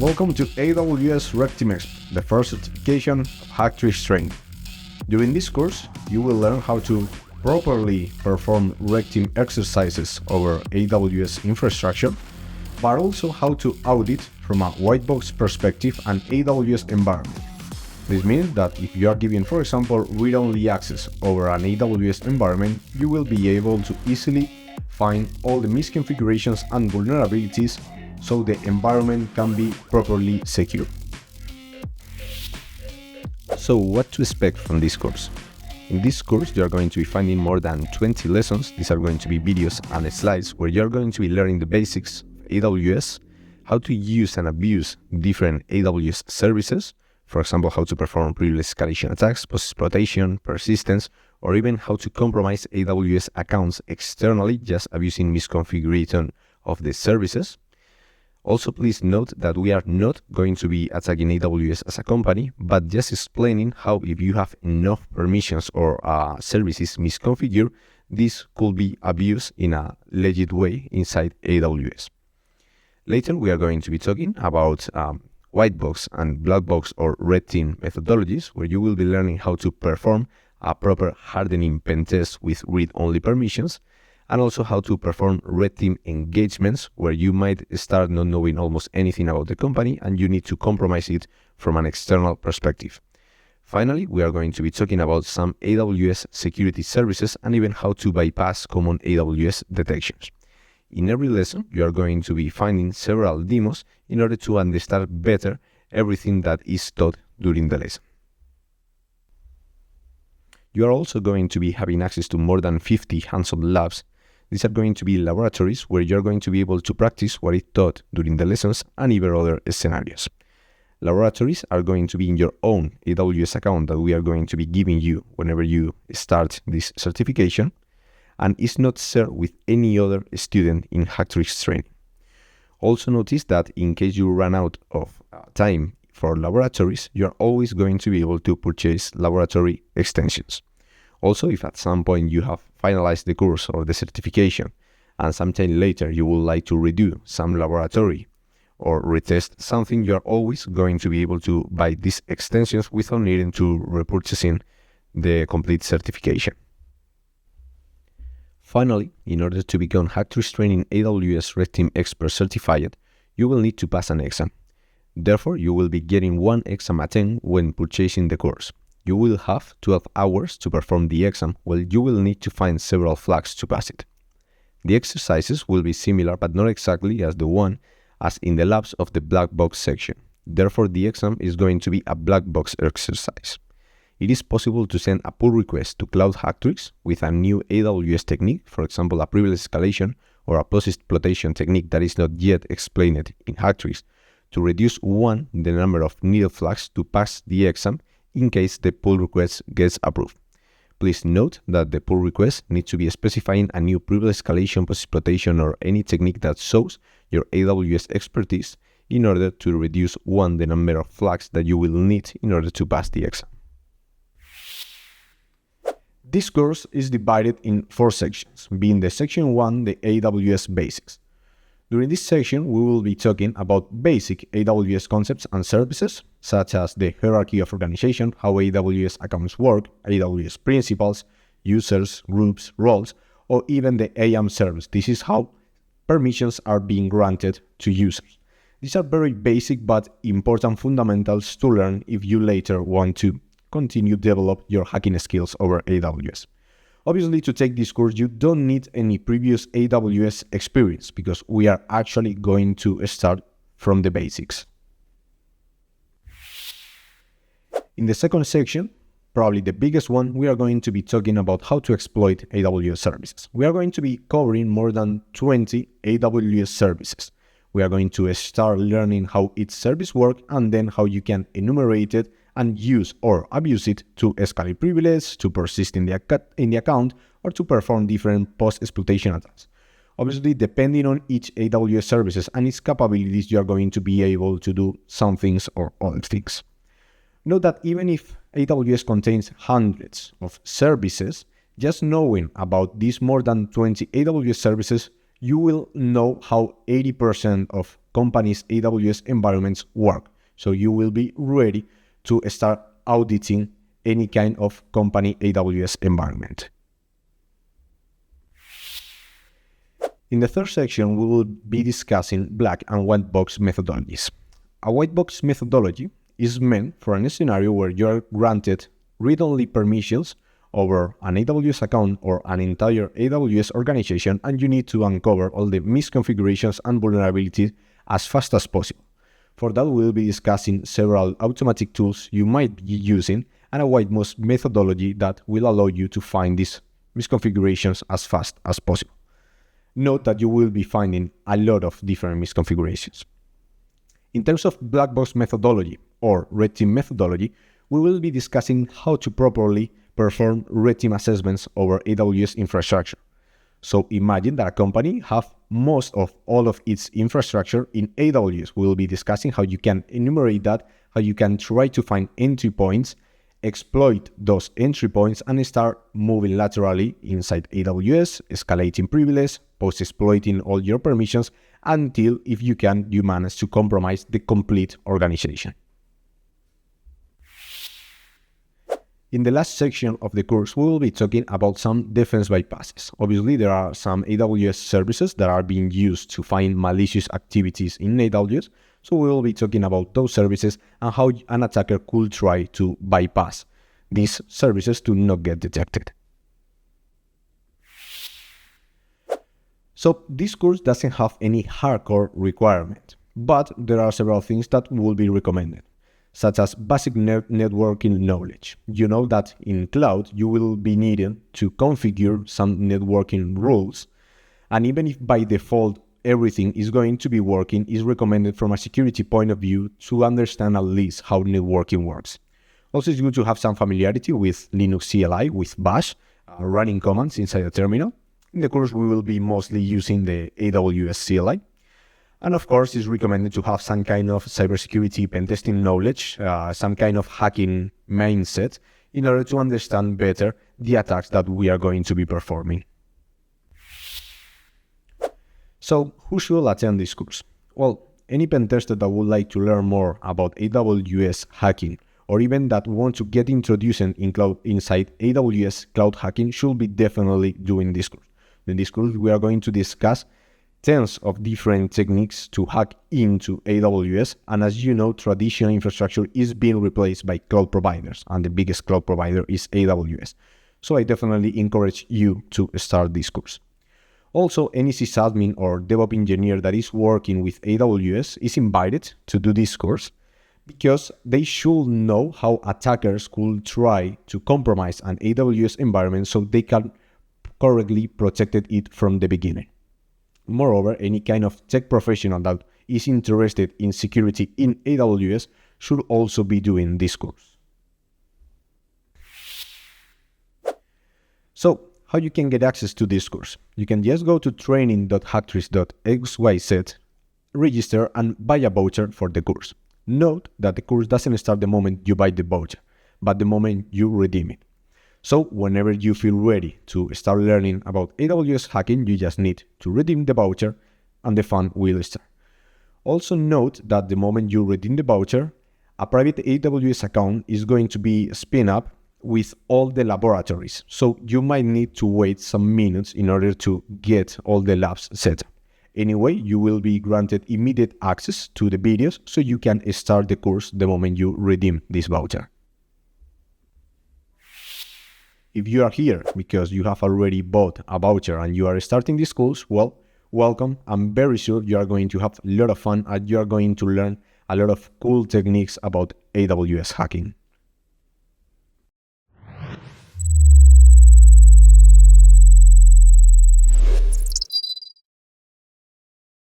Welcome to AWS Red Team Expert, the first certification of HackTricks training. During this course, you will learn how to properly perform red team exercises over AWS infrastructure, but also how to audit from a white box perspective an AWS environment. This means that if you are given, for example, read-only access over an AWS environment, you will be able to easily find all the misconfigurations and vulnerabilities so the environment can be properly secure. So what to expect from this course? In this course, you are going to be finding more than 20 lessons. These are going to be videos and slides where you're going to be learning the basics of AWS, how to use and abuse different AWS services, for example, how to perform privilege escalation attacks, post-exploitation, persistence, or even how to compromise AWS accounts externally, just abusing misconfiguration of the services. Also, please note that we are not going to be attacking AWS as a company, but just explaining how if you have enough permissions or service is misconfigured, this could be abused in a legit way inside AWS. Later, we are going to be talking about white box and black box or red team methodologies, where you will be learning how to perform a proper hardening pen test with read-only permissions, and also how to perform red team engagements, where you might start not knowing almost anything about the company and you need to compromise it from an external perspective. Finally, we are going to be talking about some AWS security services and even how to bypass common AWS detections. In every lesson, you are going to be finding several demos in order to understand better everything that is taught during the lesson. You are also going to be having access to more than 50 hands-on labs. These are going to be laboratories where you're going to be able to practice what is taught during the lessons and even other scenarios. Laboratories are going to be in your own AWS account that we are going to be giving you whenever you start this certification, and is not shared with any other student in HackTricks training. Also notice that in case you run out of time for laboratories, you are always going to be able to purchase laboratory extensions. Also, if at some point you have finalized the course or the certification and sometime later you would like to redo some laboratory or retest something, you are always going to be able to buy these extensions without needing to repurchasing the complete certification. Finally, in order to become HackTricks Training AWS Red Team Expert certified, you will need to pass an exam. Therefore, you will be getting one exam attend when purchasing the course. You will have 12 hours to perform the exam, while you will need to find several flags to pass it. The exercises will be similar but not exactly as the one as in the labs of the black box section. Therefore, the exam is going to be a black box exercise. It is possible to send a pull request to Cloud HackTricks with a new AWS technique, for example, a privilege escalation or a post-exploitation technique that is not yet explained in HackTricks, to reduce the number of needed flags to pass the exam in case the pull request gets approved. Please note that the pull request needs to be specifying a new privilege escalation, post-exploitation, or any technique that shows your AWS expertise in order to reduce the number of flags that you will need in order to pass the exam. This course is divided in 4 sections, being the section 1, the AWS basics. During this section, we will be talking about basic AWS concepts and services, such as the hierarchy of organization, how AWS accounts work, AWS principles, users, groups, roles, or even the AM service. This is how permissions are being granted to users. These are very basic but important fundamentals to learn if you later want to continue develop your hacking skills over AWS. Obviously, to take this course, you don't need any previous AWS experience because we are actually going to start from the basics. In the second section, probably the biggest one, we are going to be talking about how to exploit AWS services. We are going to be covering more than 20 AWS services. We are going to start learning how each service works and then how you can enumerate it and use or abuse it to escalate privilege, to persist in the account, or to perform different post-exploitation attacks. Obviously, depending on each AWS services and its capabilities, you are going to be able to do some things or other things. Note that even if AWS contains hundreds of services, just knowing about these more than 20 AWS services, you will know how 80% of companies' AWS environments work. So you will be ready to start auditing any kind of company AWS environment. In the third section, we will be discussing black and white box methodologies. A white box methodology is meant for a scenario where you are granted read-only permissions over an AWS account or an entire AWS organization, and you need to uncover all the misconfigurations and vulnerabilities as fast as possible. For that, we will be discussing several automatic tools you might be using and a white box methodology that will allow you to find these misconfigurations as fast as possible. Note that you will be finding a lot of different misconfigurations. In terms of black box methodology or red team methodology, we will be discussing how to properly perform red team assessments over AWS infrastructure. So imagine that a company have most of all of its infrastructure in AWS. We will be discussing how you can enumerate that, how you can try to find entry points, exploit those entry points, and start moving laterally inside AWS, escalating privileges, post-exploiting all your permissions, until, if you can, you manage to compromise the complete organization. In the last section of the course, we will be talking about some defense bypasses. Obviously, there are some AWS services that are being used to find malicious activities in AWS. So we will be talking about those services and how an attacker could try to bypass these services to not get detected. So this course doesn't have any hardcore requirement, but there are several things that will be recommended, such as basic networking knowledge. You know that in cloud, you will be needing to configure some networking rules. And even if by default, everything is going to be working, it's recommended from a security point of view to understand at least how networking works. Also, it's good to have some familiarity with Linux CLI, with Bash, running commands inside a terminal. In the course, we will be mostly using the AWS CLI. And of course, it's recommended to have some kind of cybersecurity pen testing knowledge, some kind of hacking mindset in order to understand better the attacks that we are going to be performing. So, who should attend this course? Well, any pen tester that would like to learn more about AWS hacking, or even that want to get introduced inside AWS cloud hacking, should be definitely doing this course. In this course, we are going to discuss tens of different techniques to hack into AWS. And as you know, traditional infrastructure is being replaced by cloud providers, and the biggest cloud provider is AWS. So I definitely encourage you to start this course. Also, any sysadmin or DevOps engineer that is working with AWS is invited to do this course, because they should know how attackers could try to compromise an AWS environment so they can correctly protect it from the beginning. Moreover, any kind of tech professional that is interested in security in AWS should also be doing this course. So, how you can get access to this course? You can just go to training.hacktricks.xyz, register, and buy a voucher for the course. Note that the course doesn't start the moment you buy the voucher, but the moment you redeem it. So whenever you feel ready to start learning about AWS hacking, you just need to redeem the voucher and the fun will start. Also note that the moment you redeem the voucher, a private AWS account is going to be spin up with all the laboratories. So you might need to wait some minutes in order to get all the labs set up. Anyway, you will be granted immediate access to the videos so you can start the course the moment you redeem this voucher. If you are here because you have already bought a voucher and you are starting this course, well, welcome. I'm very sure you are going to have a lot of fun and you are going to learn a lot of cool techniques about AWS hacking.